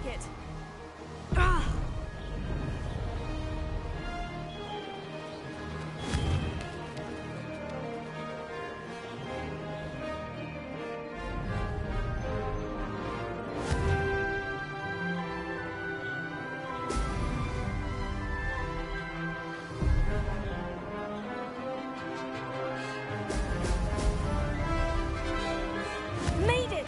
like it. Ah. Made it!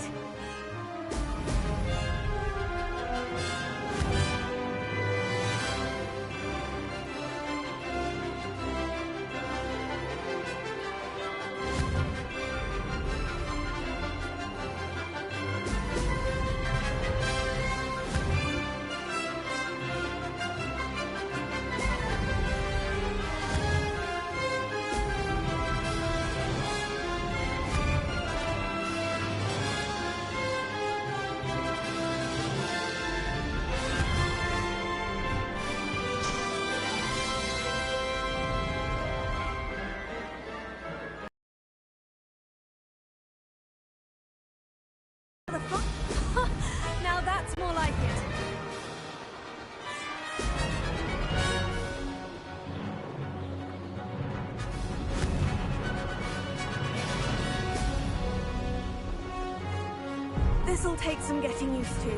Now that's more like it. This'll take some getting used to.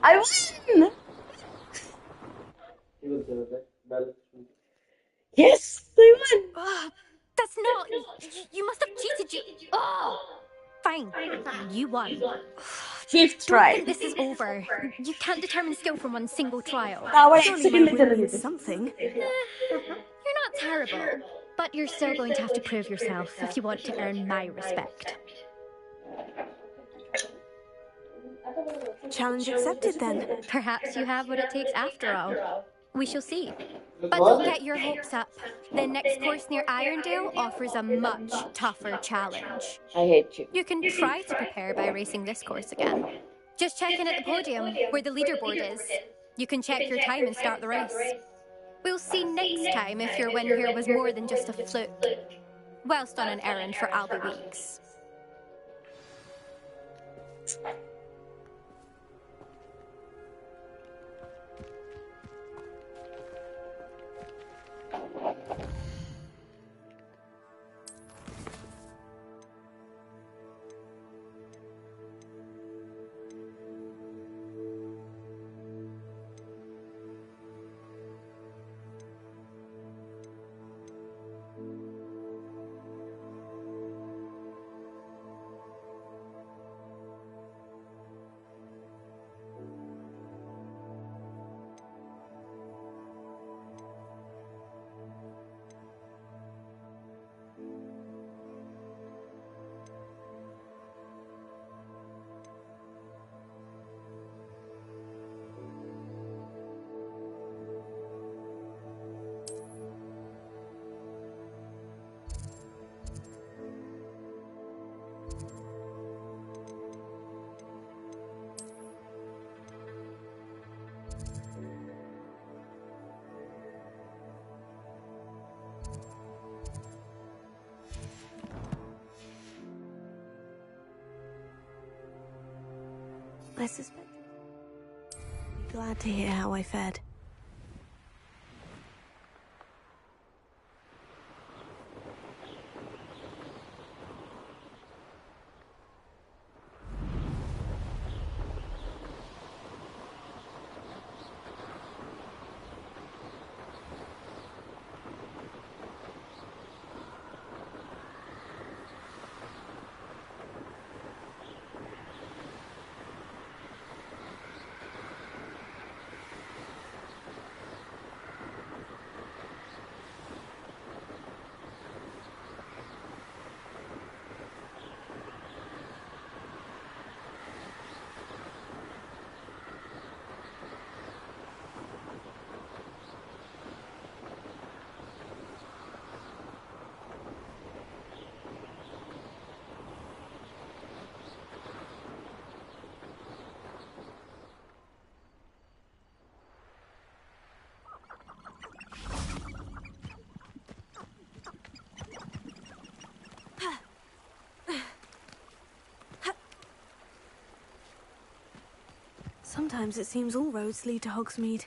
I win! Yes, I won! That's not... You must have cheated, you... Oh! Fine. You won. Fifth Don't try. think this is over. You can't determine skill from one single trial. Surely my win Is something. You're not terrible, but you're still going to have to prove yourself if you want to earn my respect. Challenge accepted, then. Perhaps you have what it takes after all. We shall see. But don't get your hopes up. The next course near Irondale offers a much tougher challenge. I hate you. You can try to prepare by racing this course again. Just check in at the podium, where the leaderboard is. You can check your time and start the race. We'll see next time if your win here was more than just a fluke. Whilst on an errand for Albie Weeks. I suspect. Be glad to hear how I fared. Sometimes it seems all roads lead to Hogsmeade.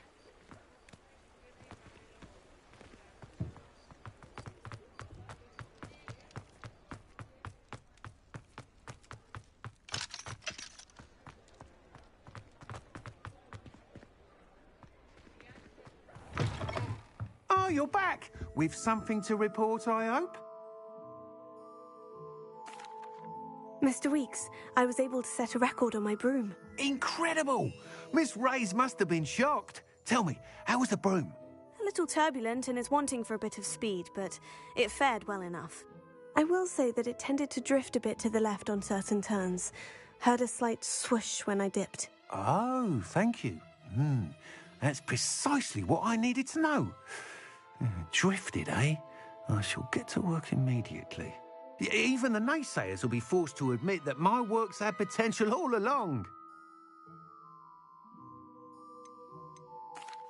Oh, you're back! With something to report, I hope? Mr. Weeks, I was able to set a record on my broom. Incredible! Miss Reyes must have been shocked. Tell me, how was the broom? A little turbulent and is wanting for a bit of speed, but it fared well enough. I will say that it tended to drift a bit to the left on certain turns. Heard a slight swoosh when I dipped. Oh, thank you. That's precisely what I needed to know. Drifted, eh? I shall get to work immediately. Even the naysayers will be forced to admit that my work's had potential all along.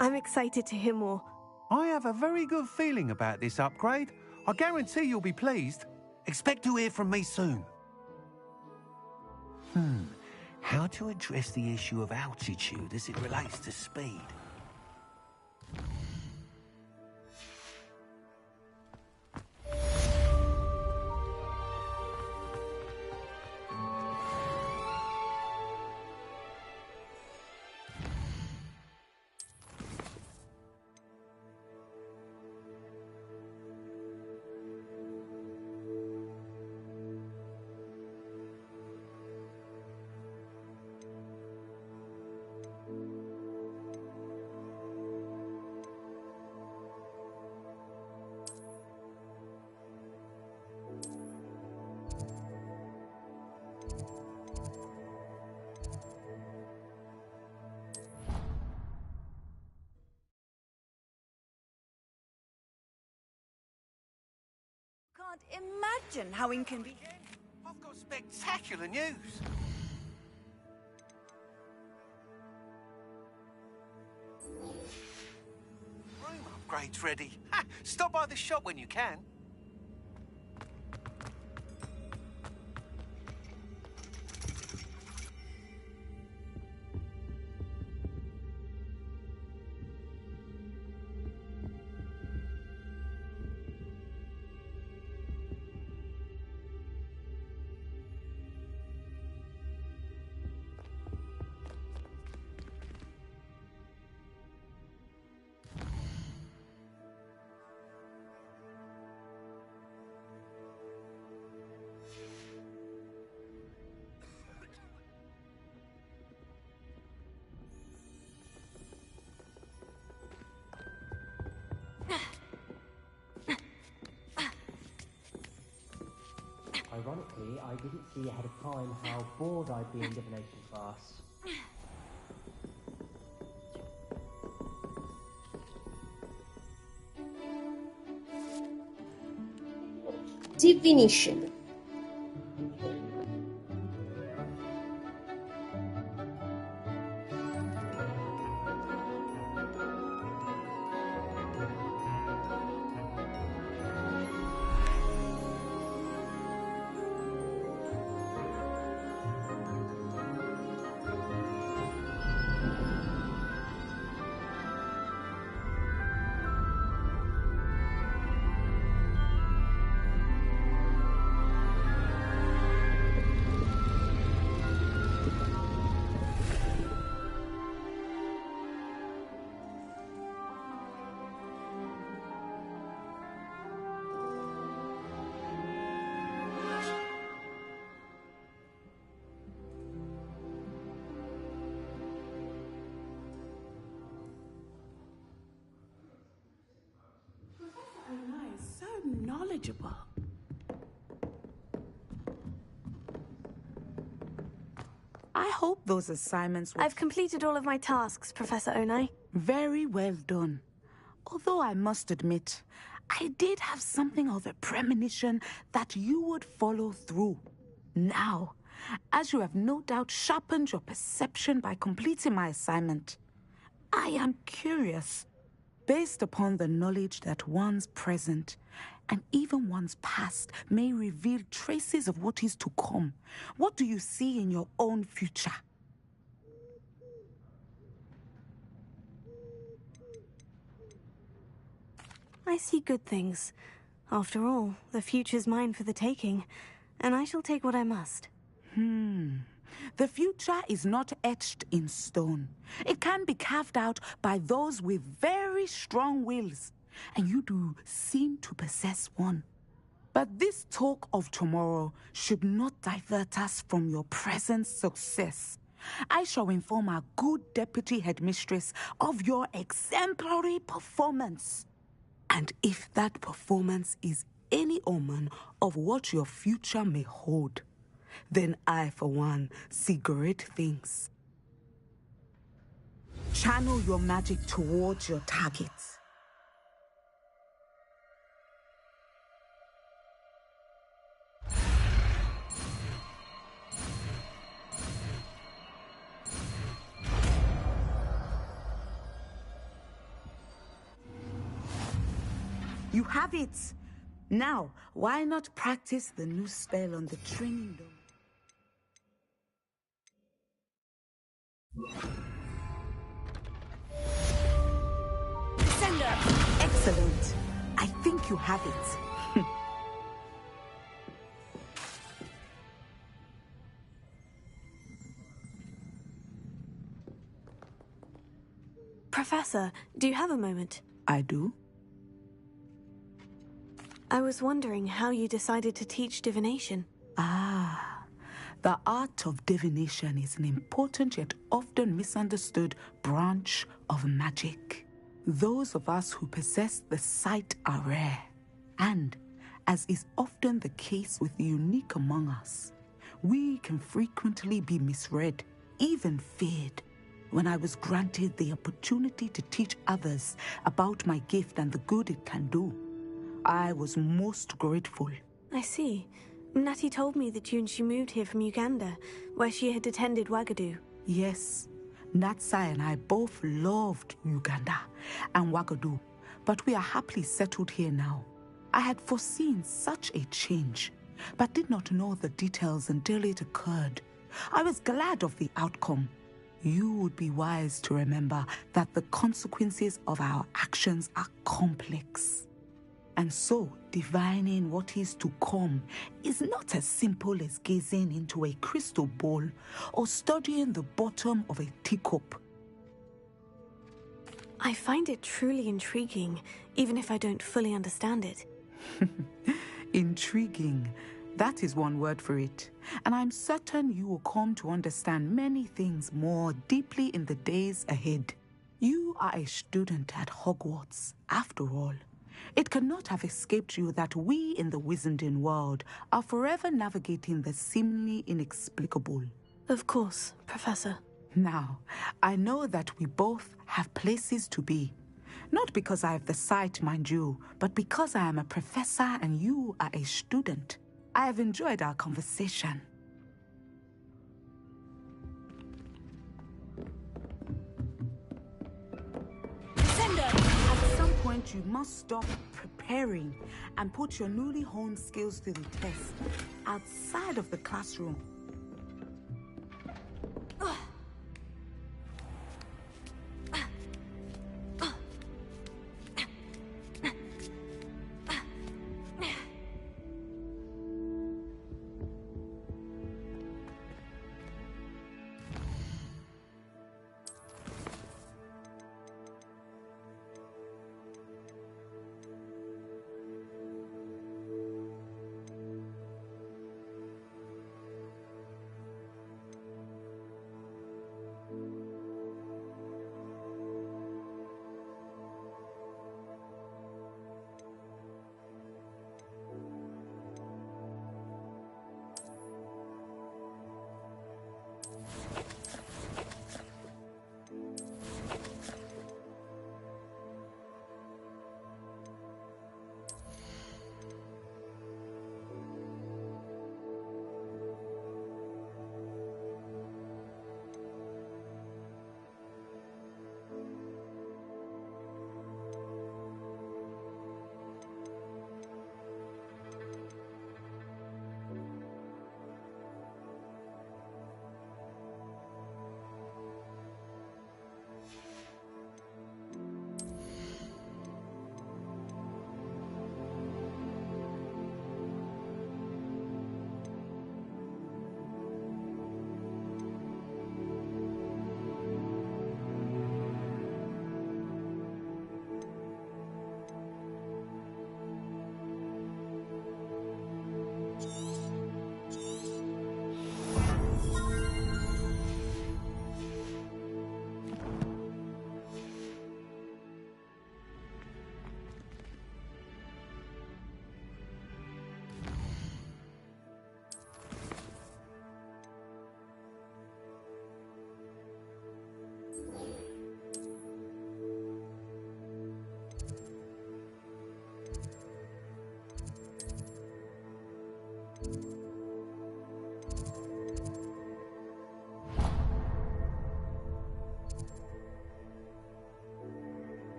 I'm excited to hear more. I have a very good feeling about this upgrade. I guarantee you'll be pleased. Expect to hear from me soon. How to address the issue of altitude as it relates to speed? Can't imagine how inconvenient. I've got spectacular news. Room upgrade's ready. Ha! Stop by the shop when you can. Ironically, I didn't see ahead of time how bored I'd be in divination class. Divination. Knowledgeable. I hope those assignments were... I've completed all of my tasks, Professor Onai. Very well done. Although I must admit, I did have something of a premonition that you would follow through. Now, as you have no doubt sharpened your perception by completing my assignment, I am curious, based upon the knowledge that one's present and even one's past may reveal traces of what is to come. What do you see in your own future? I see good things. After all, the future's mine for the taking, and I shall take what I must. The future is not etched in stone. It can be carved out by those with very strong wills, and you do seem to possess one. But this talk of tomorrow should not divert us from your present success. I shall inform our good deputy headmistress of your exemplary performance. And if that performance is any omen of what your future may hold, then I, for one, see great things. Channel your magic towards your targets. You have it! Now, why not practice the new spell on the training dome? Sender! Excellent. I think you have it. Professor, do you have a moment? I do. I was wondering how you decided to teach divination. The art of divination is an important yet often misunderstood branch of magic. Those of us who possess the sight are rare, and, as is often the case with the unique among us, we can frequently be misread, even feared. When I was granted the opportunity to teach others about my gift and the good it can do, I was most grateful. I see. Natty told me that you and she moved here from Uganda, where she had attended Wagadu. Yes, Natsai and I both loved Uganda and Wagadu, but we are happily settled here now. I had foreseen such a change, but did not know the details until it occurred. I was glad of the outcome. You would be wise to remember that the consequences of our actions are complex. And so, divining what is to come is not as simple as gazing into a crystal ball or studying the bottom of a teacup. I find it truly intriguing, even if I don't fully understand it. Intriguing. That is one word for it. And I'm certain you will come to understand many things more deeply in the days ahead. You are a student at Hogwarts, after all. It cannot have escaped you that we in the Wizarding world are forever navigating the seemingly inexplicable. Of course, Professor. Now, I know that we both have places to be. Not because I have the sight, mind you, but because I am a professor and you are a student. I have enjoyed our conversation. At some point, you must stop preparing and put your newly honed skills to the test outside of the classroom.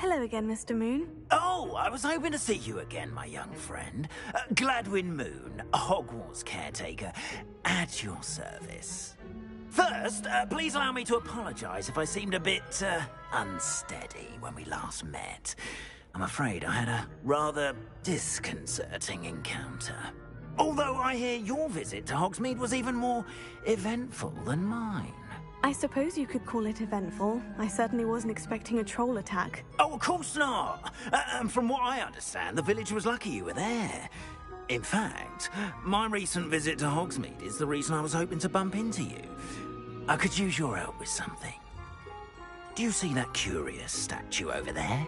Hello again, Mr. Moon. Oh, I was hoping to see you again, my young friend. Gladwin Moon, Hogwarts caretaker, at your service. First, please allow me to apologise if I seemed a bit, unsteady when we last met. I'm afraid I had a rather disconcerting encounter. Although I hear your visit to Hogsmeade was even more eventful than mine. I suppose you could call it eventful. I certainly wasn't expecting a troll attack. Oh, of course not. And from what I understand, the village was lucky you were there. In fact, my recent visit to Hogsmeade is the reason I was hoping to bump into you. I could use your help with something. Do you see that curious statue over there?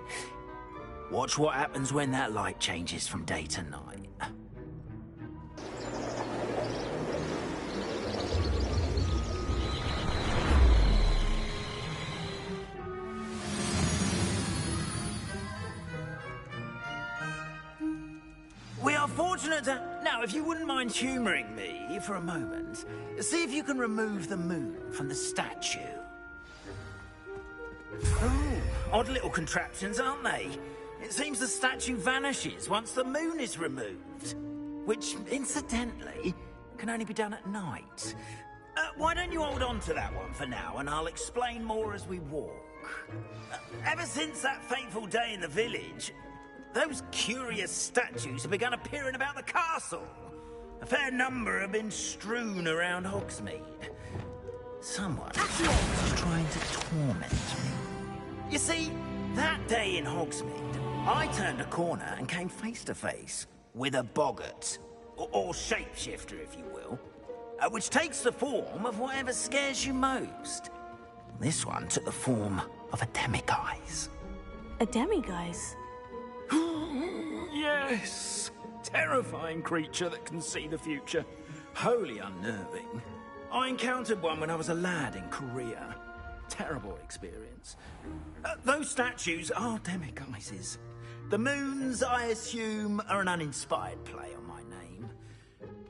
Watch what happens when that light changes from day to night. We are fortunate to... Now, if you wouldn't mind humouring me for a moment, see if you can remove the moon from the statue. Oh, odd little contraptions, aren't they? It seems the statue vanishes once the moon is removed. Which, incidentally, can only be done at night. Why don't you hold on to that one for now, and I'll explain more as we walk. Ever since that fateful day in the village... those curious statues have begun appearing about the castle. A fair number have been strewn around Hogsmeade. Someone is trying to torment me. You see, that day in Hogsmeade, I turned a corner and came face to face with a boggart, or shapeshifter, if you will, which takes the form of whatever scares you most. This one took the form of a demiguise. A demiguise? Yes! Terrifying creature that can see the future. Wholly unnerving. I encountered one when I was a lad in Korea. Terrible experience. Those statues are demiguises. The moons, I assume, are an uninspired play on my name.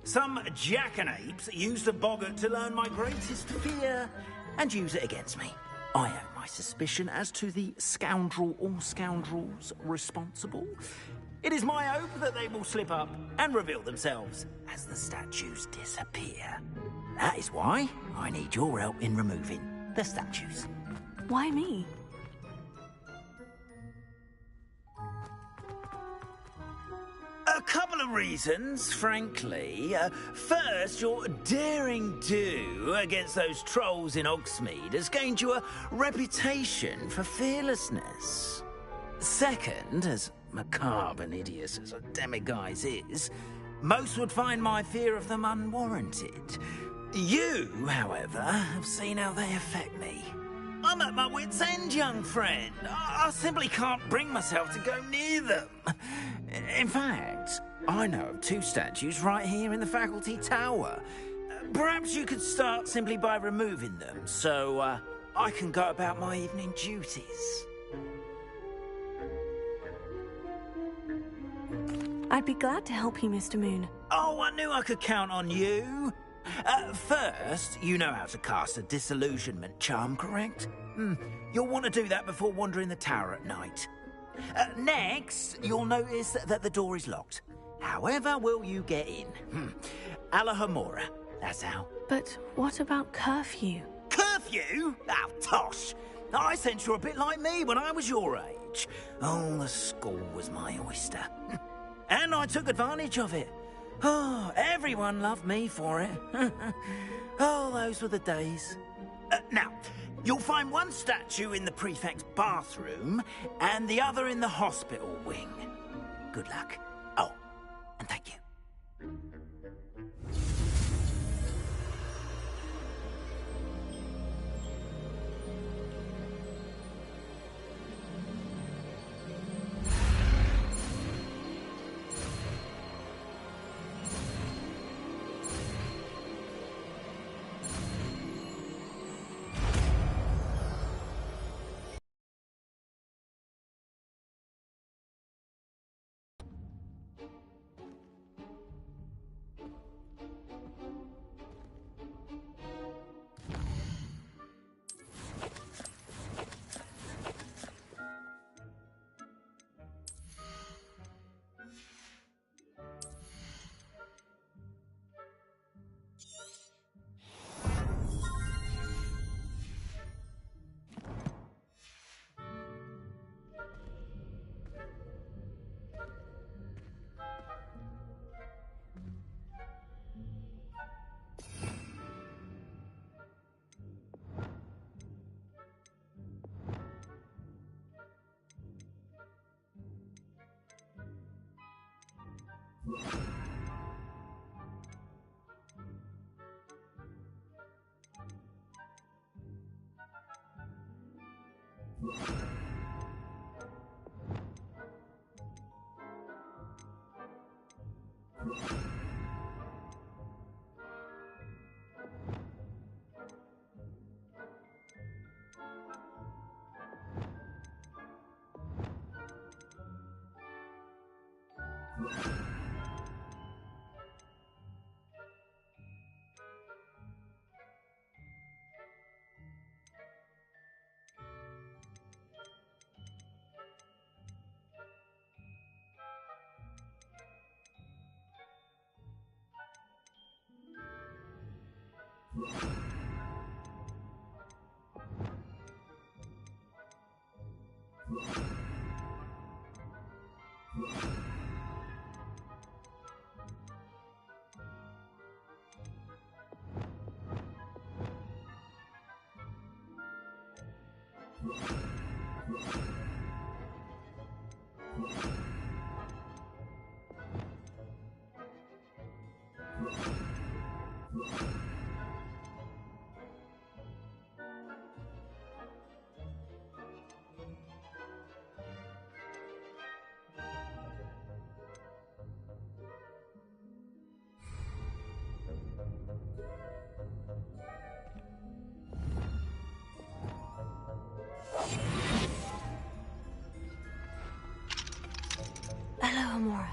Some jackanapes used the boggart to learn my greatest fear and use it against me. I have my suspicion as to the scoundrel or scoundrels responsible. It is my hope that they will slip up and reveal themselves as the statues disappear. That is why I need your help in removing the statues. Why me? A couple of reasons, frankly. First, your daring do against those trolls in Hogsmeade has gained you a reputation for fearlessness. Second, as macabre and hideous as a demiguise is, most would find my fear of them unwarranted. You, however, have seen how they affect me. I'm at my wit's end, young friend. I simply can't bring myself to go near them. In fact, I know of two statues right here in the faculty tower. Perhaps you could start simply by removing them, so I can go about my evening duties. I'd be glad to help you, Mr. Moon. Oh, I knew I could count on you. First, you know how to cast a disillusionment charm, correct? You'll want to do that before wandering the tower at night. Next, you'll notice that the door is locked. However will you get in? Alahomora, that's how. But what about curfew? Curfew? Oh, tosh. I sense you're a bit like me when I was your age. Oh, the school was my oyster. And I took advantage of it. Oh, everyone loved me for it. Oh, those were the days. Now, you'll find one statue in the prefect's bathroom and the other in the hospital wing. Good luck. Oh, and thank you. Hello, Amora.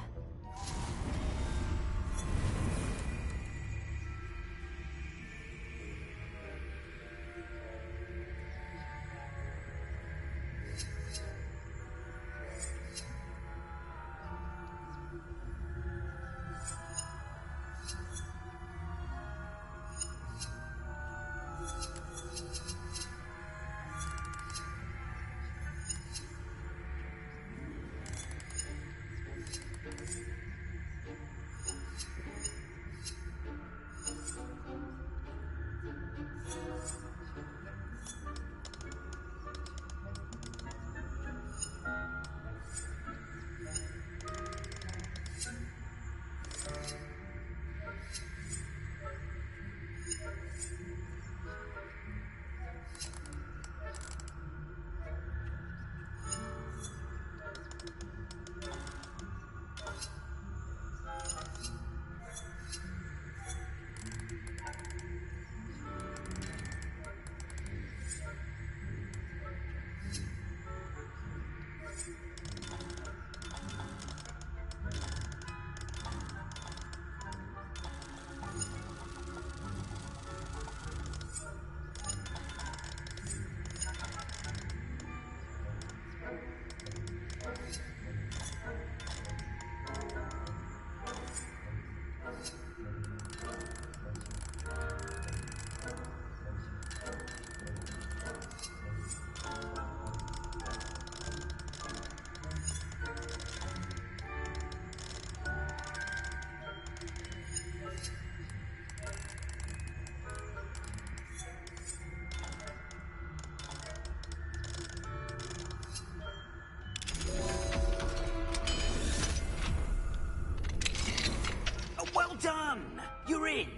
Well done! You're in.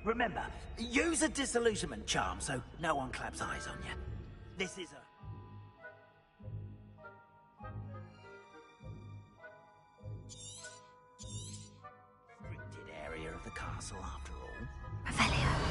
Remember, use a disillusionment charm so no one claps eyes on you. This is a... restricted area of the castle, after all. Revelio.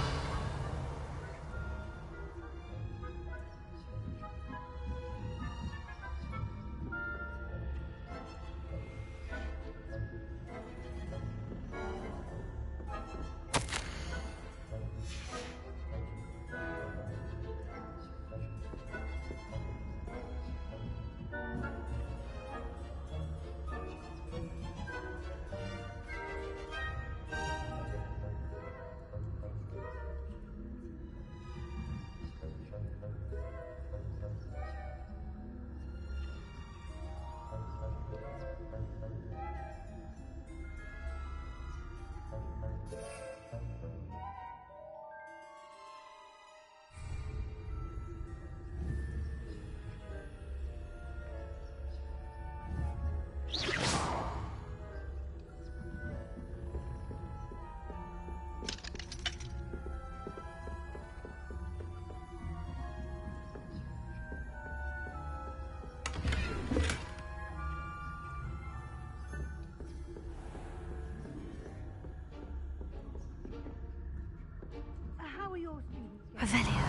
Revelio.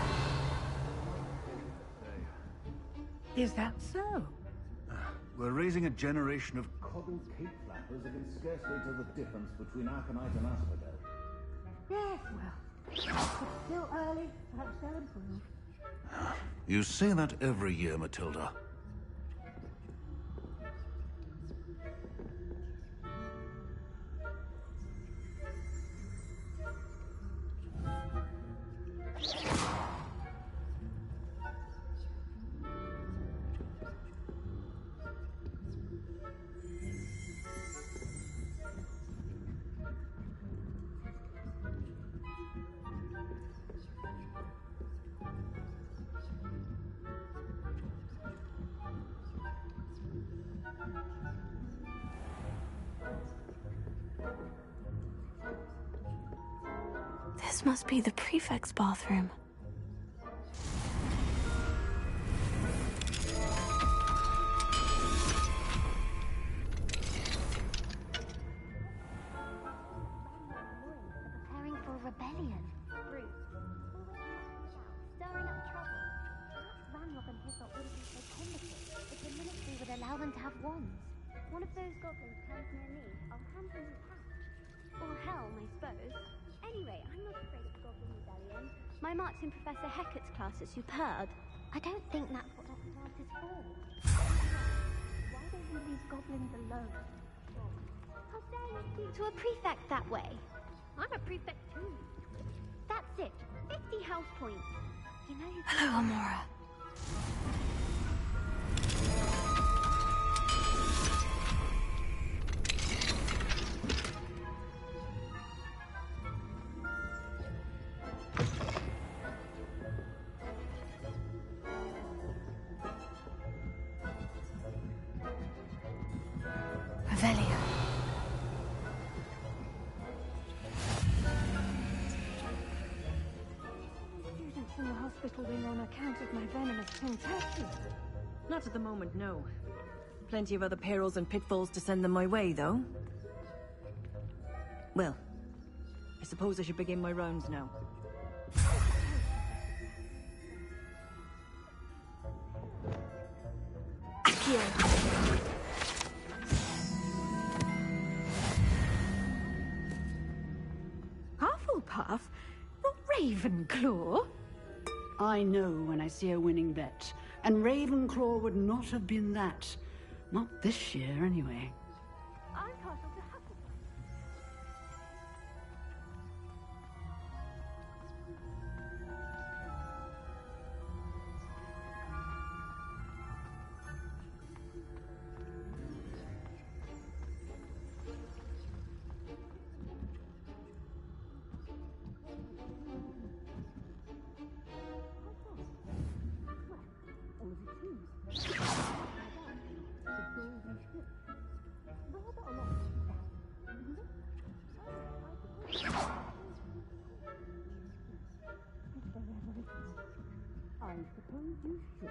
Is that so? We're raising a generation of coddled cape flappers who can scarcely tell the difference between Aconite and Asphodel. Yes, well, it's still early. Perhaps they'll improve. You say that every year, Matilda. This must be the prefect's bathroom. Preparing for a rebellion. Bruce. Stirring up trouble. Perhaps Ranrock and Hyssop wouldn't be so combative if the military would allow them to have wands. One of those goblins comes near me, I'll hand him his hat. Or helm, I suppose. Anyway, I'm not afraid of the Goblin Rebellion. My marks in Professor Hecat's class are superb. I don't think that's what that class is for. Why don't you leave goblins alone? How dare you speak to a prefect that way? I'm a prefect too. That's it. 50 house points. You know you... Hello, Amora. Revelio. Students in the hospital wing on account of my venomous contagion. Not at the moment, no. Plenty of other perils and pitfalls to send them my way, though. Well, I suppose I should begin my rounds now. Hufflepuff? The Ravenclaw? I know when I see a winning bet, and Ravenclaw would not have been that. Not this year, anyway. I'm partial to Hufflepuff. I suppose you should.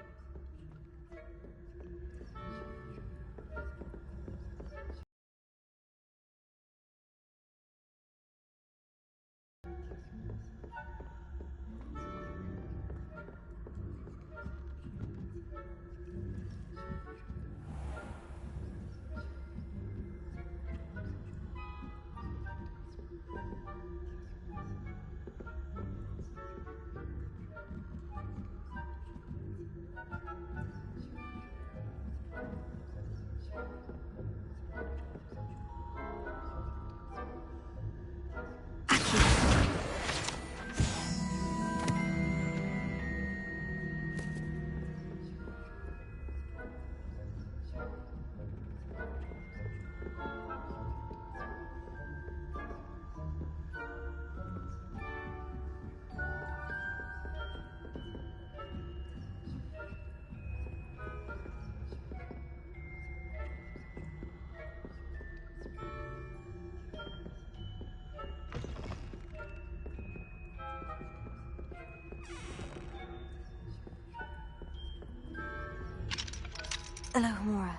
Hello, Amora.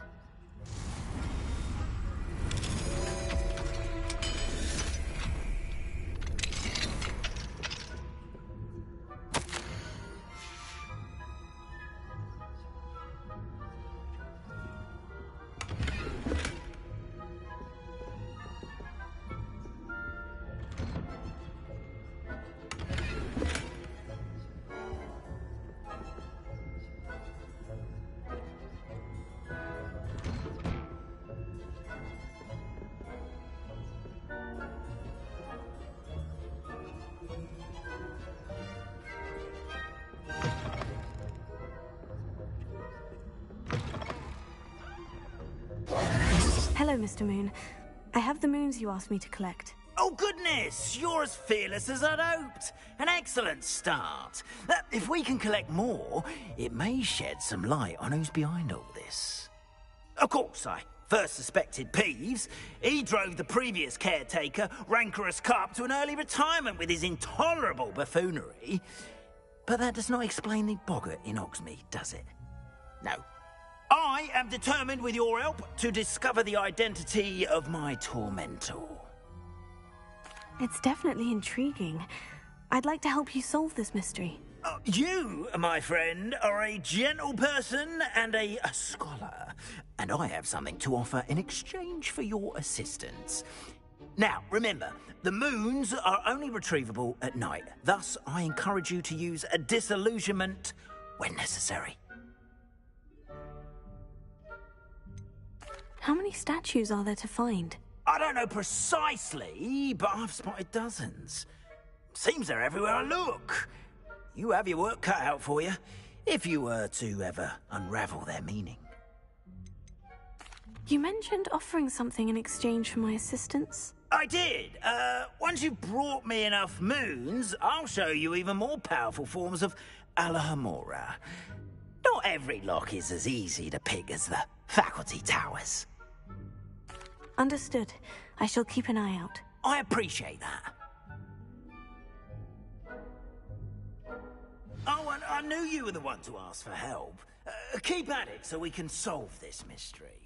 Hello, Mr. Moon. I have the moons you asked me to collect. Oh, goodness! You're as fearless as I'd hoped. An excellent start. If we can collect more, it may shed some light on who's behind all this. Of course, I first suspected Peeves. He drove the previous caretaker, Rancorous Carp, to an early retirement with his intolerable buffoonery. But that does not explain the boggart in Hogsmeade, does it? No. I am determined, with your help, to discover the identity of my tormentor. It's definitely intriguing. I'd like to help you solve this mystery. You, my friend, are a gentle person and a scholar, and I have something to offer in exchange for your assistance. Now, remember, the moons are only retrievable at night. Thus, I encourage you to use a disillusionment when necessary. How many statues are there to find? I don't know precisely, but I've spotted dozens. Seems they're everywhere I look. You have your work cut out for you, if you were to ever unravel their meaning. You mentioned offering something in exchange for my assistance? I did. Once you've brought me enough moons, I'll show you even more powerful forms of Alohomora. Not every lock is as easy to pick as the faculty towers. Understood. I shall keep an eye out. I appreciate that. Oh, and I knew you were the one to ask for help. Keep at it so we can solve this mystery.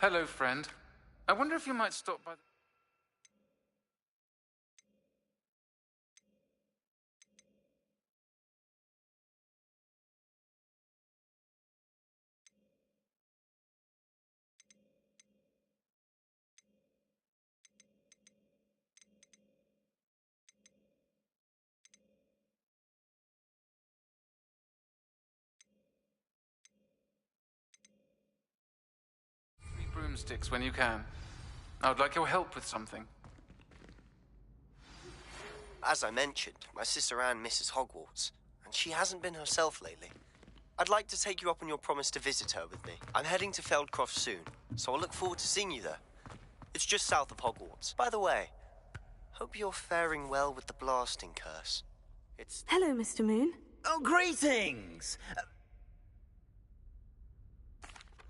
Hello, friend. I wonder if you might stop by... broomsticks when you can. I would like your help with something. As I mentioned, my sister Anne misses Hogwarts, and she hasn't been herself lately. I'd like to take you up on your promise to visit her with me. I'm heading to Feldcroft soon, so I'll look forward to seeing you there. It's just south of Hogwarts. By the way, hope you're faring well with the blasting curse. It's... Hello, Mr. Moon. Oh, greetings!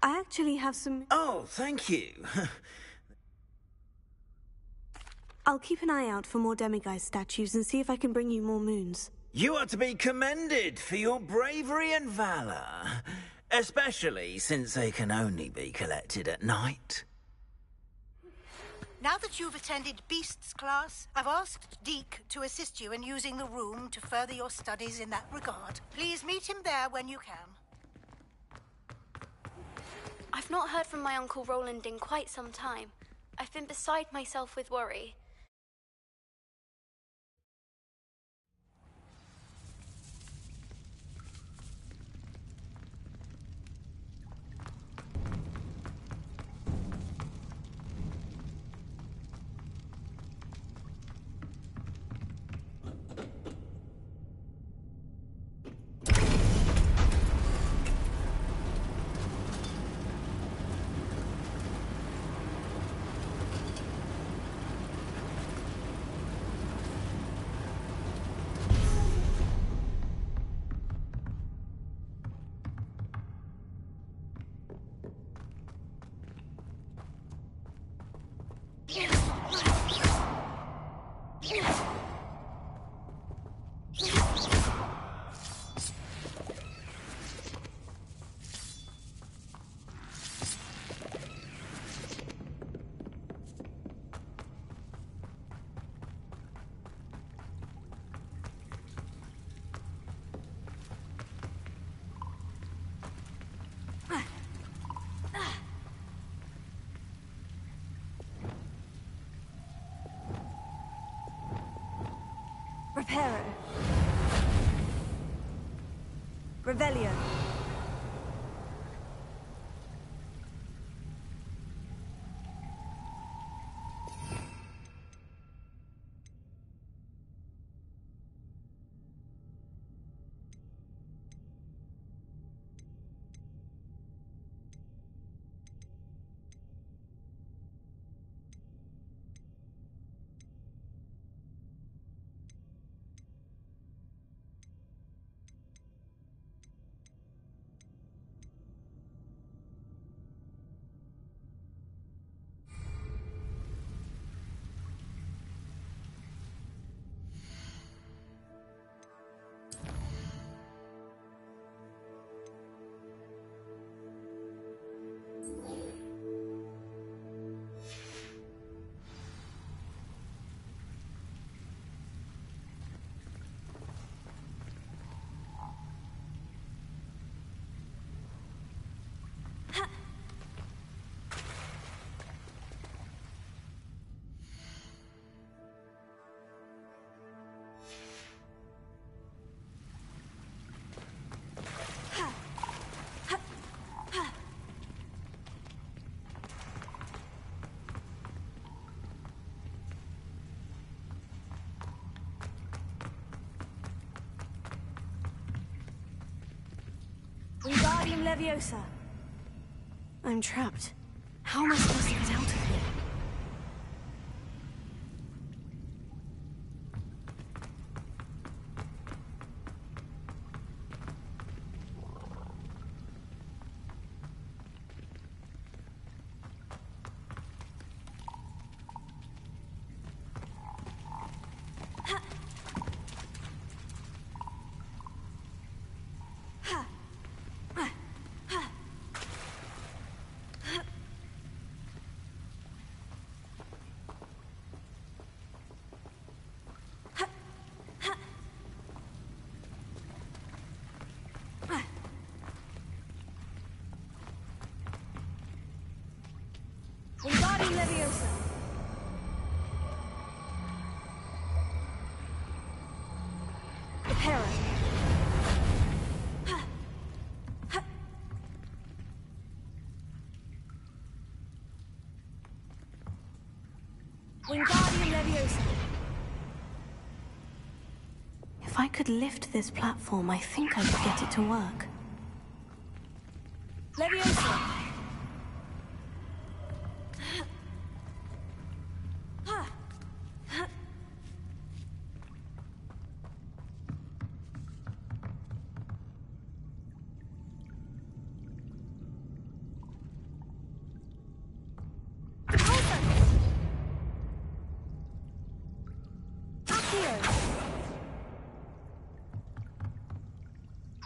I actually have some... Oh, thank you. I'll keep an eye out for more demiguise statues and see if I can bring you more moons. You are to be commended for your bravery and valor, especially since they can only be collected at night. Now that you've attended Beasts class, I've asked Deke to assist you in using the room to further your studies in that regard. Please meet him there when you can. I've not heard from my Uncle Roland in quite some time. I've been beside myself with worry. Reparo. Revelio. Wingardium Leviosa. I'm trapped. How am I supposed to get out of here? Leviosa. Reparo. Wingardium Leviosa. If I could lift this platform, I think I could get it to work. Leviosa.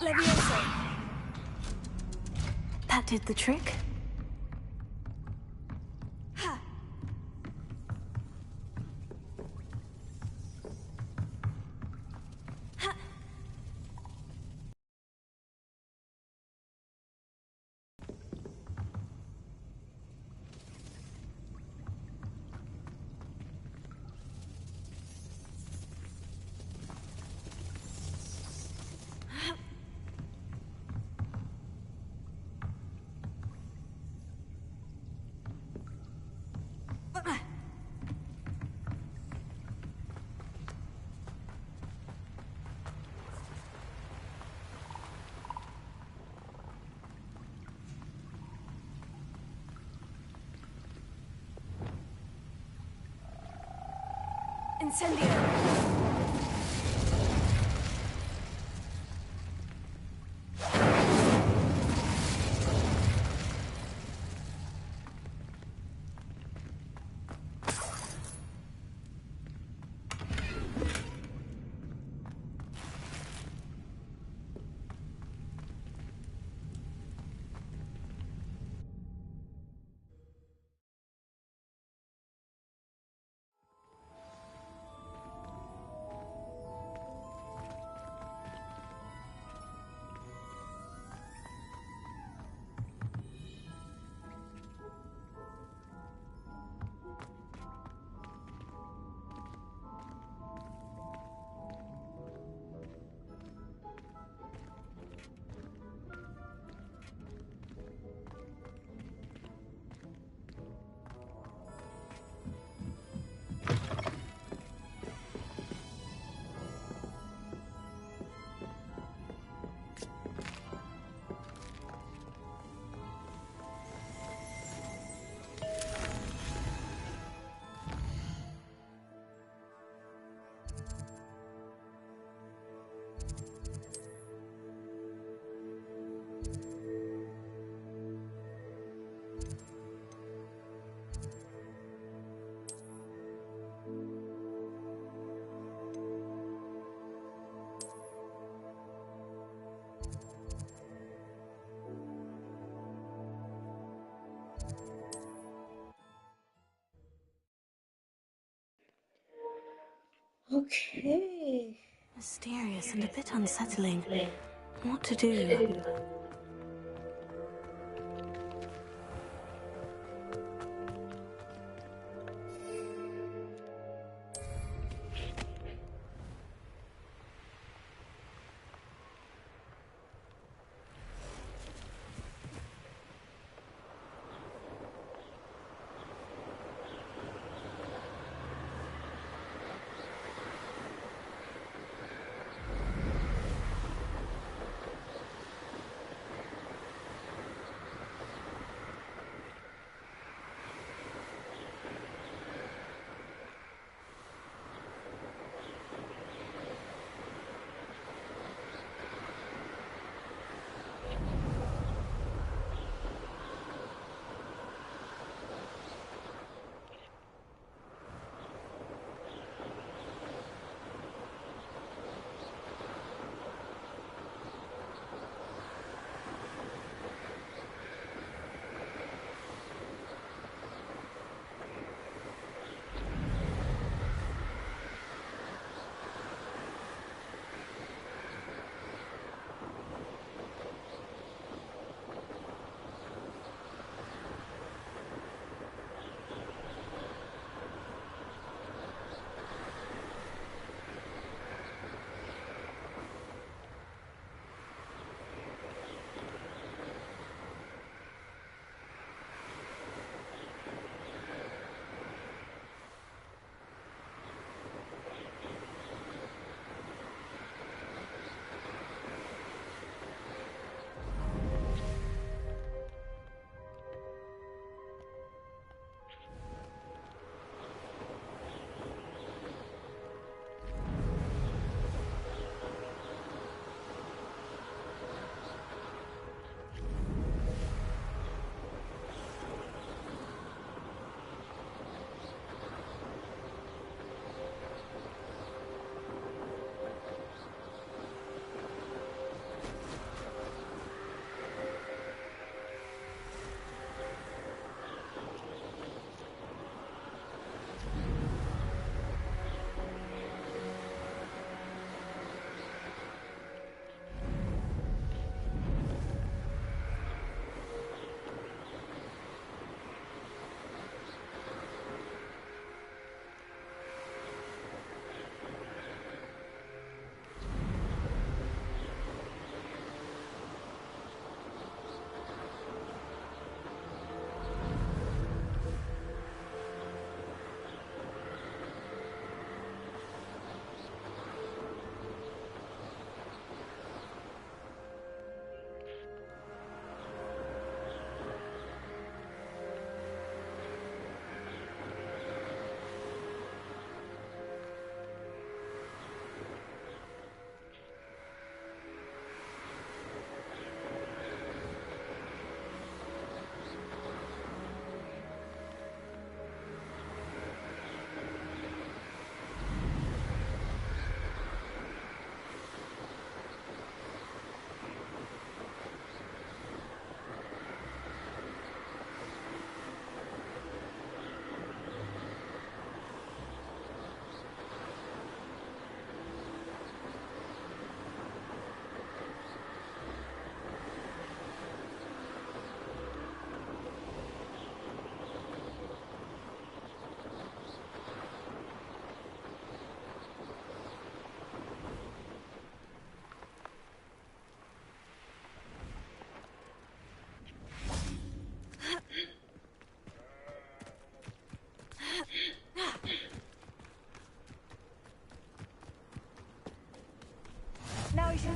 Leviosa. That did the trick. Incendio. Okay. Mysterious and a bit unsettling. What to do?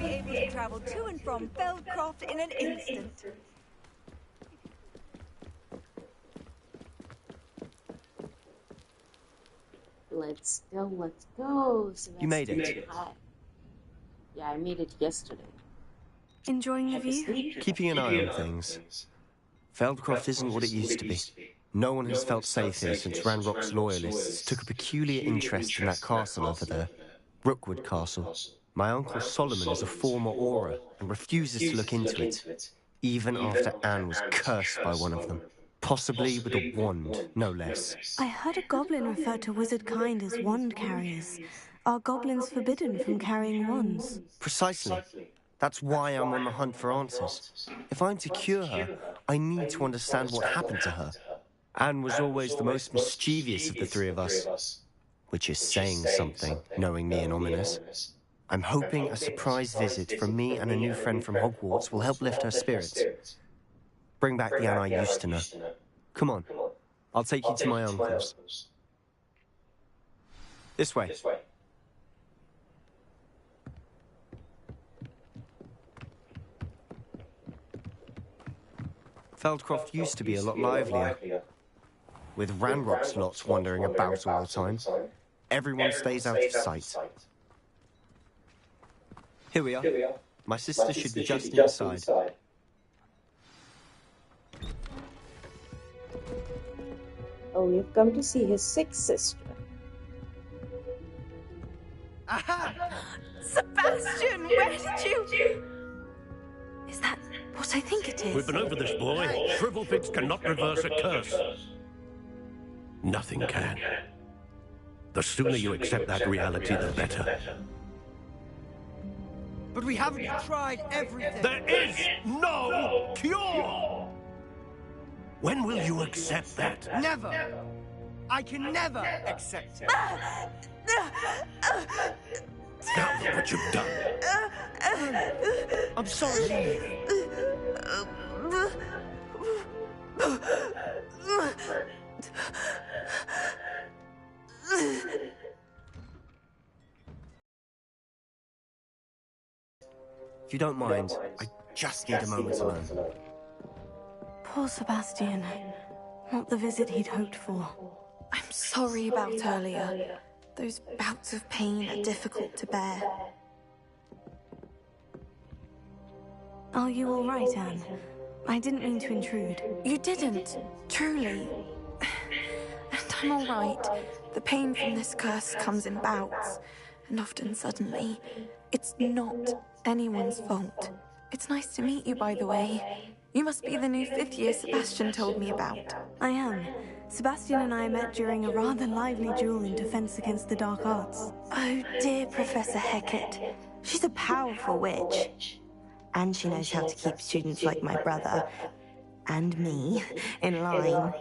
be able to travel to and from Feldcroft in an instant. Let's go. Sebastian. You made it. Hi. Yeah, I made it yesterday. Enjoying the view? Keeping an eye on things. Feldcroft isn't what it used to be. No one has felt safe here since Ranrock's loyalists took a peculiar interest in that castle over there. Rookwood Castle. My Uncle Solomon is a former Auror and refuses to look into it, even after Anne was cursed by one of them. Possibly with a wand, no less. I heard a goblin refer to wizard kind as wand carriers. Are goblins forbidden from carrying wands? Precisely. That's why I'm on the hunt for answers. If I'm to cure her, I need to understand what happened to her. Anne was always the most mischievous of the three of us. Which is saying something, knowing me and Ominous. I'm hoping a surprise visit from me and a new friend from Hogwarts will help lift her spirits. Bring back the Anne I used to know. Come on, I'll take you to my uncle's. This way. Feldcroft used to be a lot livelier. With Ranrock's lots wandering about all the time, everyone stays out of sight. Here we are. My sister should be just inside. Oh, we've come to see his sick sister. Aha! Sebastian, where did you... Is that what I think it is? We've been over this, boy. Shrivelfigs cannot reverse a curse. Nothing can. The sooner you accept that reality, the better. But we haven't tried everything. There is no cure! When will you accept that? Never. I can never accept it. Now look what you've done. I'm sorry. If you don't mind, I just need a moment alone. Poor Sebastian. Not the visit he'd hoped for. I'm sorry about earlier. Those bouts of pain are difficult to bear. Are you all right, Anne? I didn't mean to intrude. You didn't, truly. And I'm all right. The pain from this curse comes in bouts, and often suddenly. It's not anyone's fault. It's nice to meet you, by the way. You must be the new 5th year Sebastian told me about. I am. Sebastian and I met during a rather lively duel in Defense Against the Dark Arts. Oh, dear Professor Hecat. She's a powerful witch. And she knows how to keep students like my brother, and me, in line.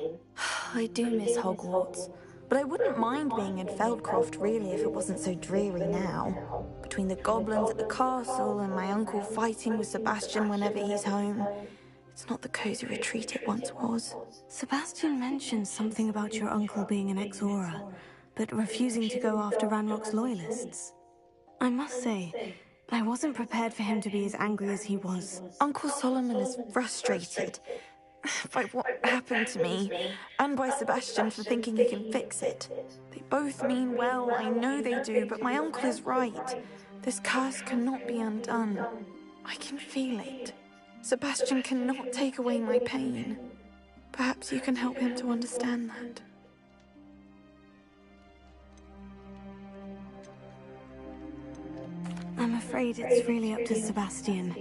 I do miss Hogwarts, but I wouldn't mind being in Feldcroft, really, if it wasn't so dreary now. Between the goblins at the castle and my uncle fighting with Sebastian whenever he's home, it's not the cozy retreat it once was. Sebastian mentioned something about your uncle being an ex-Auror, but refusing to go after Ranrock's loyalists. I must say, I wasn't prepared for him to be as angry as he was. Uncle Solomon is frustrated by what happened to me, and by Sebastian for thinking he can fix it. They both mean well, I know they do, but my uncle is right. This curse cannot be undone. I can feel it. Sebastian cannot take away my pain. Perhaps you can help him to understand that. I'm afraid it's really up to Sebastian,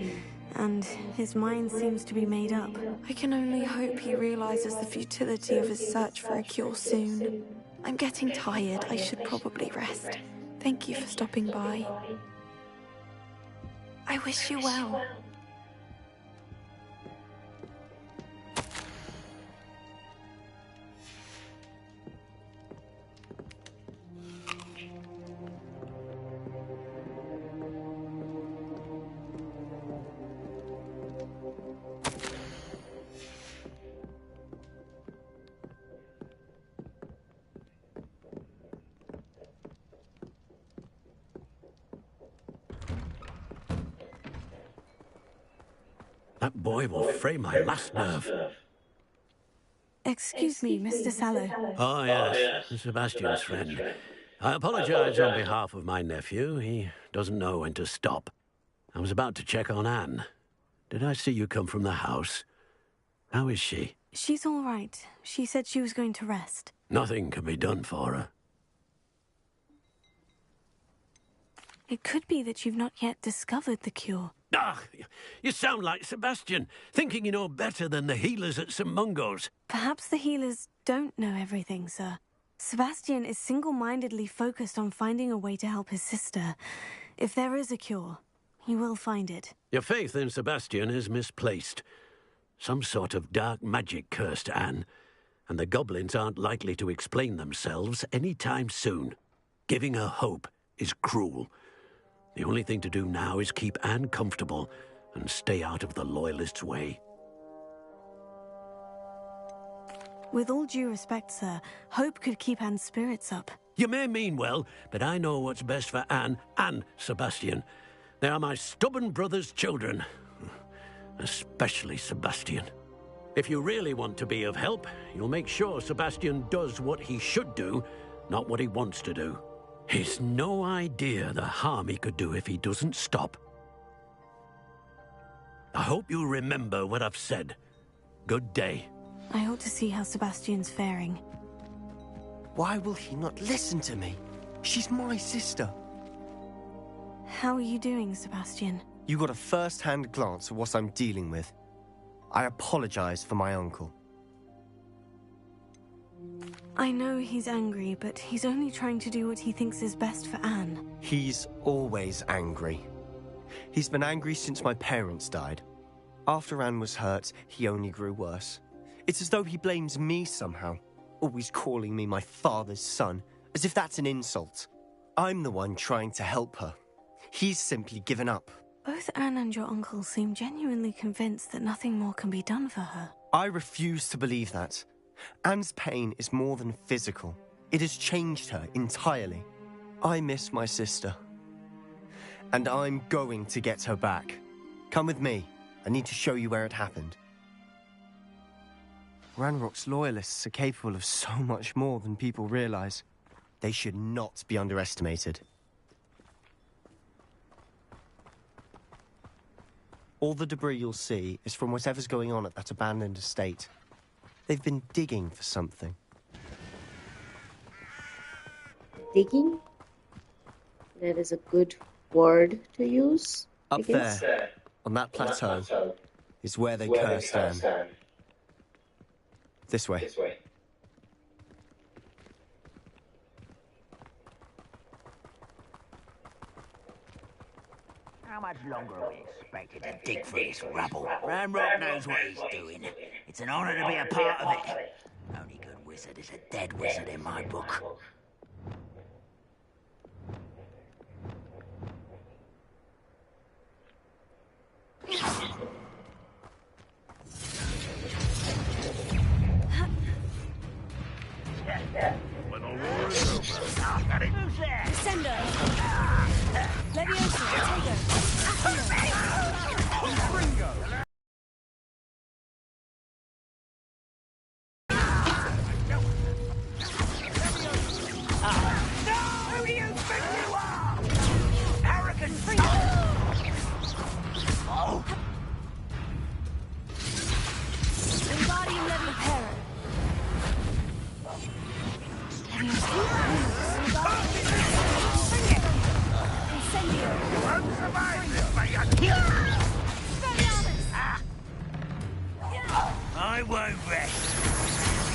and his mind seems to be made up. I can only hope he realizes the futility of his search for a cure soon. I'm getting tired. I should probably rest. Thank you for stopping by. I wish you well. That boy will fray my last nerve. Excuse me, Mr. Sallow. Oh, yes, Sebastian's friend. I apologize on behalf of my nephew. He doesn't know when to stop. I was about to check on Anne. Did I see you come from the house? How is she? She's all right. She said she was going to rest. Nothing can be done for her. It could be that you've not yet discovered the cure. Ah, you sound like Sebastian, thinking you know better than the healers at St. Mungo's. Perhaps the healers don't know everything, sir. Sebastian is single-mindedly focused on finding a way to help his sister. If there is a cure, he will find it. Your faith in Sebastian is misplaced. Some sort of dark magic cursed Anne, and the goblins aren't likely to explain themselves any time soon. Giving her hope is cruel. The only thing to do now is keep Anne comfortable and stay out of the Loyalists' way. With all due respect, sir, hope could keep Anne's spirits up. You may mean well, but I know what's best for Anne and Sebastian. They are my stubborn brother's children. Especially Sebastian. If you really want to be of help, you'll make sure Sebastian does what he should do, not what he wants to do. He's no idea the harm he could do if he doesn't stop. I hope you remember what I've said. Good day. I ought to see how Sebastian's faring. Why will he not listen to me? She's my sister. How are you doing, Sebastian? You got a first-hand glance at what I'm dealing with. I apologize for my uncle. I know he's angry, but he's only trying to do what he thinks is best for Anne. He's always angry. He's been angry since my parents died. After Anne was hurt, he only grew worse. It's as though he blames me somehow, always calling me my father's son, as if that's an insult. I'm the one trying to help her. He's simply given up. Both Anne and your uncle seem genuinely convinced that nothing more can be done for her. I refuse to believe that. Anne's pain is more than physical. It has changed her entirely. I miss my sister. And I'm going to get her back. Come with me. I need to show you where it happened. Ranrock's Loyalists are capable of so much more than people realize. They should not be underestimated. All the debris you'll see is from whatever's going on at that abandoned estate. They've been digging for something. Digging? That is a good word to use. Up there, on that plateau, is where they cursed Anne. This way. How much longer are we expected to dig through this rubble? Ranrock knows what he's doing. It's an honor to be a part of it. Only good wizard is a dead wizard in my book. When the war is over. Who's there? Descendo! Leviosa, Tego! Who do you think you are? Arrogant Oh! Wingardium Leviosa! I won't rest.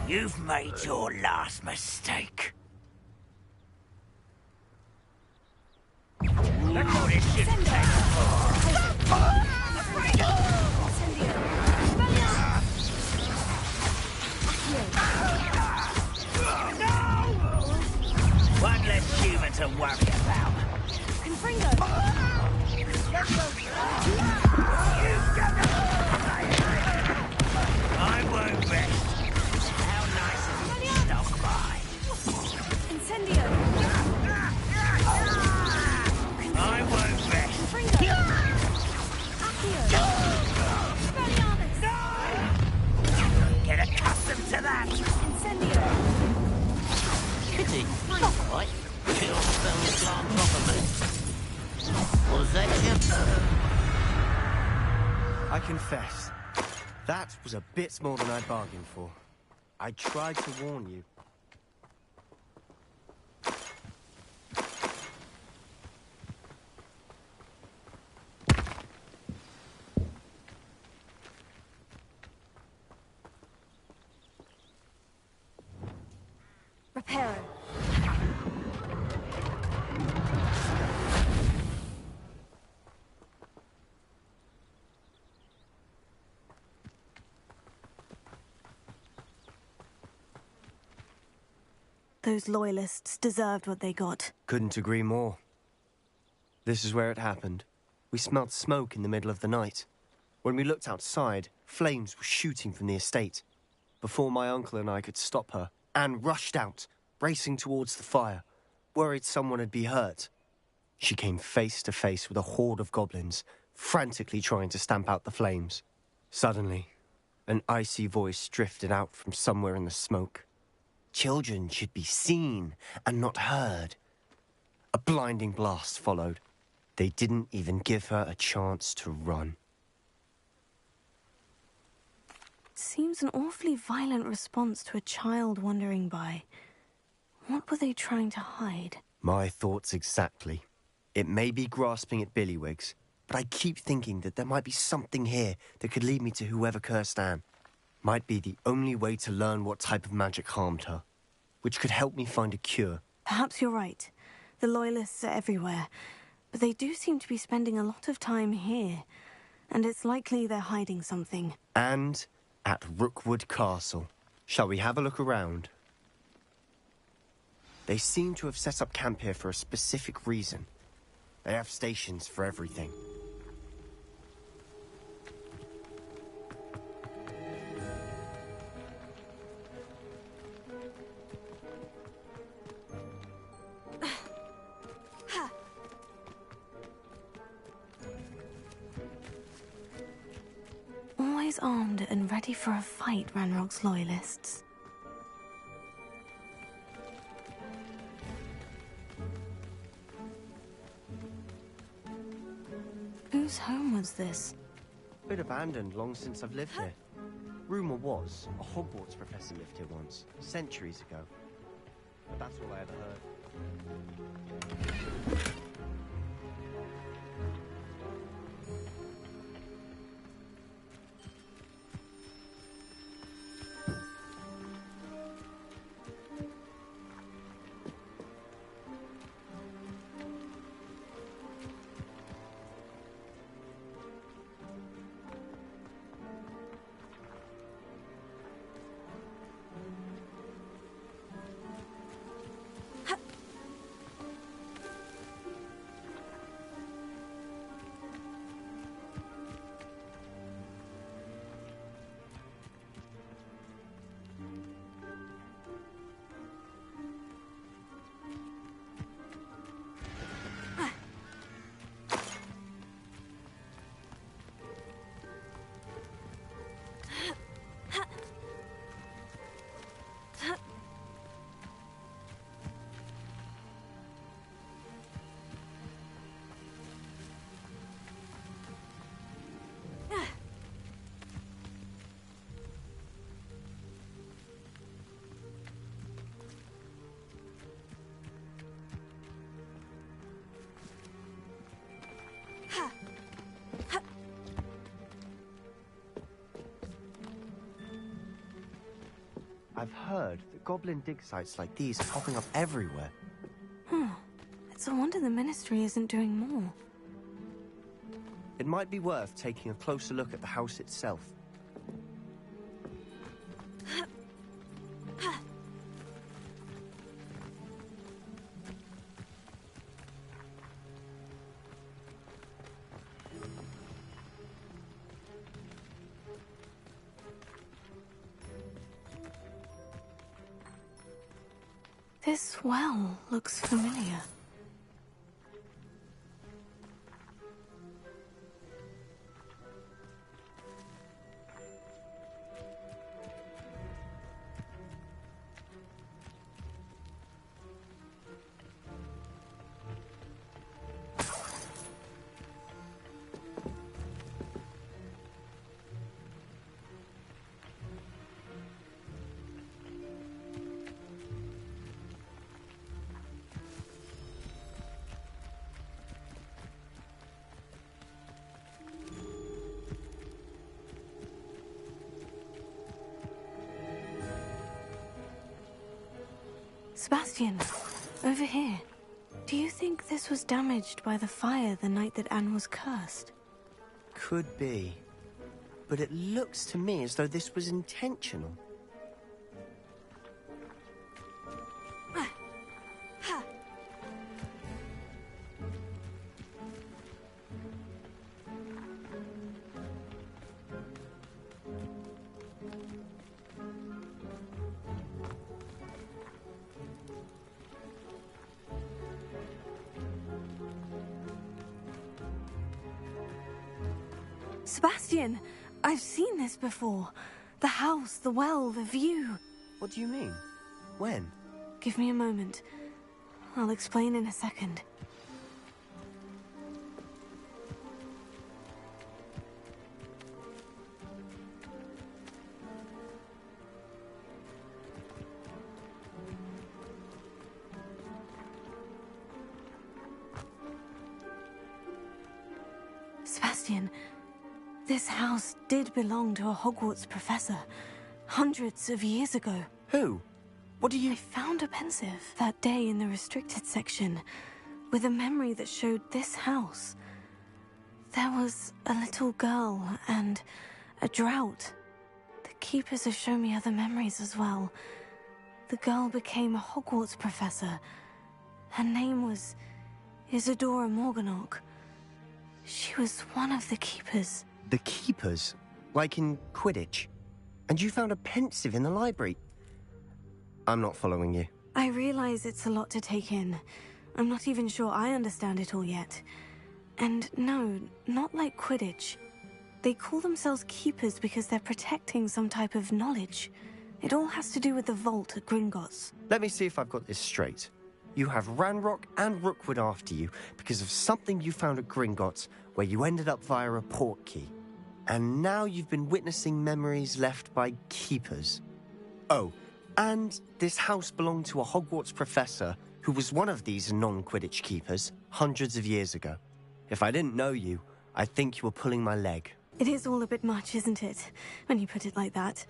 You've made your last mistake. Look how this shit One less human to worry about. Confringo! I won't rest. How nice of you to stop by. confess, that was a bit more than I bargained for. I tried to warn you. Reparo. Those loyalists deserved what they got. Couldn't agree more. This is where it happened. We smelled smoke in the middle of the night. When we looked outside, flames were shooting from the estate. Before my uncle and I could stop her, Anne rushed out, racing towards the fire, worried someone had been hurt. She came face to face with a horde of goblins, frantically trying to stamp out the flames. Suddenly, an icy voice drifted out from somewhere in the smoke. Children should be seen and not heard. A blinding blast followed. They didn't even give her a chance to run. Seems an awfully violent response to a child wandering by. What were they trying to hide? My thoughts exactly. It may be grasping at Billywigs, but I keep thinking that there might be something here that could lead me to whoever cursed Anne. Might be the only way to learn what type of magic harmed her, which could help me find a cure. Perhaps you're right. The Loyalists are everywhere, but they do seem to be spending a lot of time here, and it's likely they're hiding something. And at Rookwood Castle. Shall we have a look around? They seem to have set up camp here for a specific reason. They have stations for everything. Always armed and ready for a fight, Ranrock's Loyalists. Whose home was this? Bit abandoned long since I've lived here. Rumour was, a Hogwarts professor lived here once, centuries ago. But that's all I ever heard. I've heard that goblin dig sites like these are popping up everywhere. It's a wonder the Ministry isn't doing more. It might be worth taking a closer look at the house itself. This well looks familiar. Sebastian, over here. Do you think this was damaged by the fire the night that Anne was cursed? Could be. But it looks to me as though this was intentional. Sebastian, I've seen this before. The house, the well, the view. What do you mean? When? Give me a moment. I'll explain in a second. Sebastian, this house did belong to a Hogwarts professor, hundreds of years ago. Who? What do you... I found a pensive that day in the restricted section, with a memory that showed this house. There was a little girl and a drought. The keepers have shown me other memories as well. The girl became a Hogwarts professor. Her name was Isadora Morganach. She was one of the keepers. The keepers? Like in Quidditch? And you found a pensive in the library? I'm not following you. I realize it's a lot to take in. I'm not even sure I understand it all yet. And no, not like Quidditch. They call themselves keepers because they're protecting some type of knowledge. It all has to do with the vault at Gringotts. Let me see if I've got this straight. You have Ranrock and Rookwood after you because of something you found at Gringotts where you ended up via a portkey. And now you've been witnessing memories left by keepers. Oh, and this house belonged to a Hogwarts professor who was one of these non-Quidditch keepers hundreds of years ago. If I didn't know you, I'd think you were pulling my leg. It is all a bit much, isn't it, when you put it like that?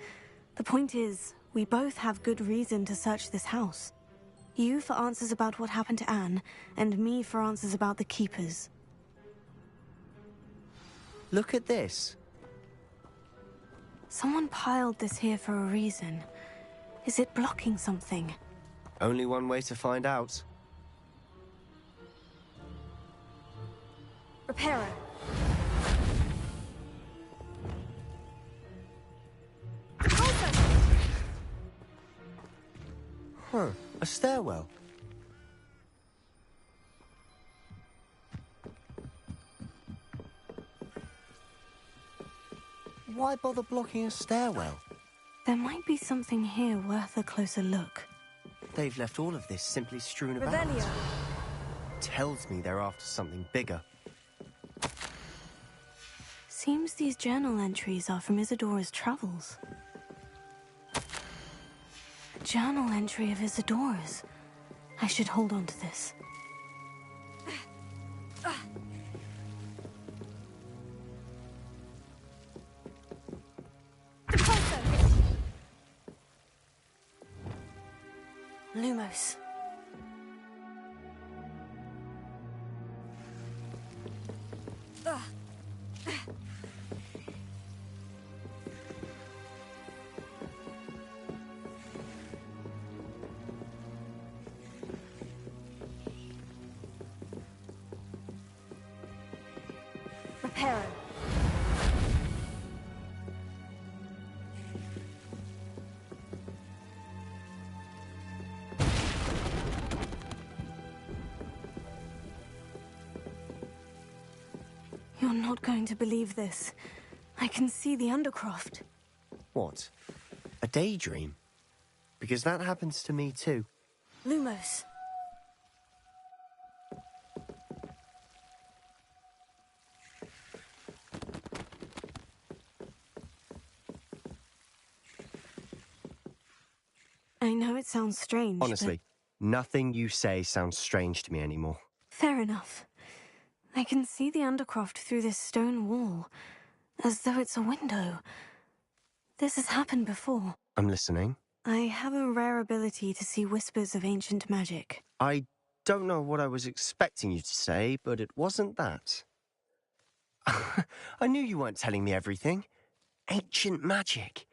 The point is, we both have good reason to search this house. You for answers about what happened to Anne, and me for answers about the keepers. Look at this. Someone piled this here for a reason. Is it blocking something? Only one way to find out. Reparo. Huh, a stairwell. Why bother blocking a stairwell? There might be something here worth a closer look. They've left all of this simply strewn about. Revelio. Tells me they're after something bigger. Seems these journal entries are from Isadora's travels. A journal entry of Isadora's. I should hold on to this. Lumos. Reparo. You're not going to believe this. I can see the Undercroft. What? A daydream? Because that happens to me too. Lumos. I know it sounds strange, Honestly, nothing you say sounds strange to me anymore. Fair enough. I can see the Undercroft through this stone wall, as though it's a window. This has happened before. I'm listening. I have a rare ability to see whispers of ancient magic. I don't know what I was expecting you to say, but it wasn't that. I knew you weren't telling me everything. Ancient magic.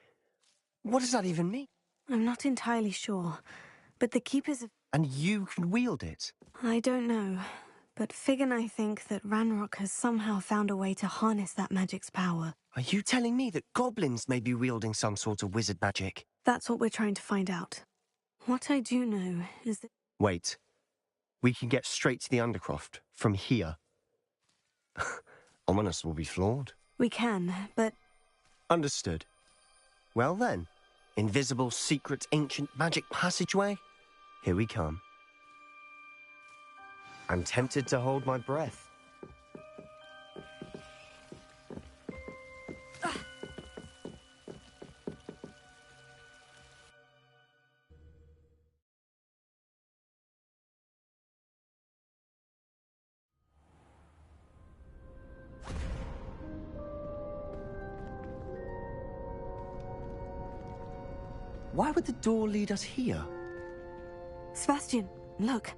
What does that even mean? I'm not entirely sure, but the Keepers of... And you can wield it? I don't know, but Fig and I think that Ranrock has somehow found a way to harness that magic's power. Are you telling me that goblins may be wielding some sort of wizard magic? That's what we're trying to find out. What I do know is that... Wait. We can get straight to the Undercroft from here. Ominous will be flawed. We can, but... Understood. Well then, invisible, secret, ancient magic passageway? Here we come. I'm tempted to hold my breath. Why would the door lead us here? Sebastian, look.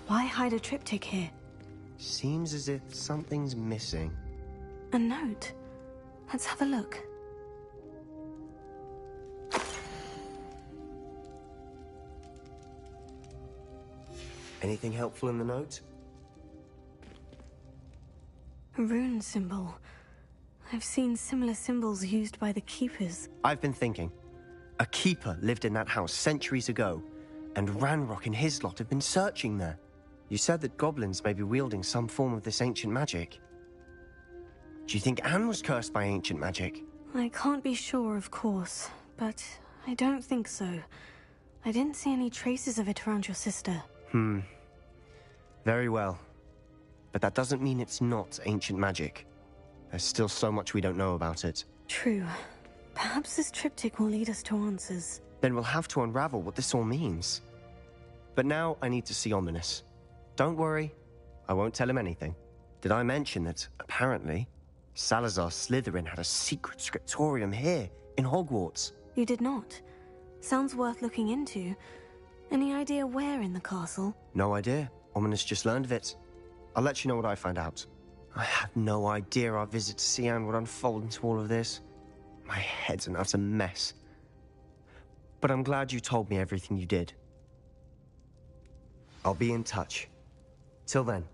Why hide a triptych here? Seems as if something's missing. A note. Let's have a look. Anything helpful in the note? A rune symbol. I've seen similar symbols used by the Keepers. I've been thinking. A keeper lived in that house centuries ago, and Ranrock and his lot have been searching there. You said that goblins may be wielding some form of this ancient magic. Do you think Anne was cursed by ancient magic? I can't be sure, of course, but I don't think so. I didn't see any traces of it around your sister. Very well. But that doesn't mean it's not ancient magic. There's still so much we don't know about it. True. Perhaps this triptych will lead us to answers. Then we'll have to unravel what this all means. But now I need to see Ominous. Don't worry, I won't tell him anything. Did I mention that, apparently, Salazar Slytherin had a secret scriptorium here, in Hogwarts? You did not. Sounds worth looking into. Any idea where in the castle? No idea. Ominous just learned of it. I'll let you know what I find out. I had no idea our visit to Cian would unfold into all of this. My head's an utter mess. But I'm glad you told me everything you did. I'll be in touch. Till then.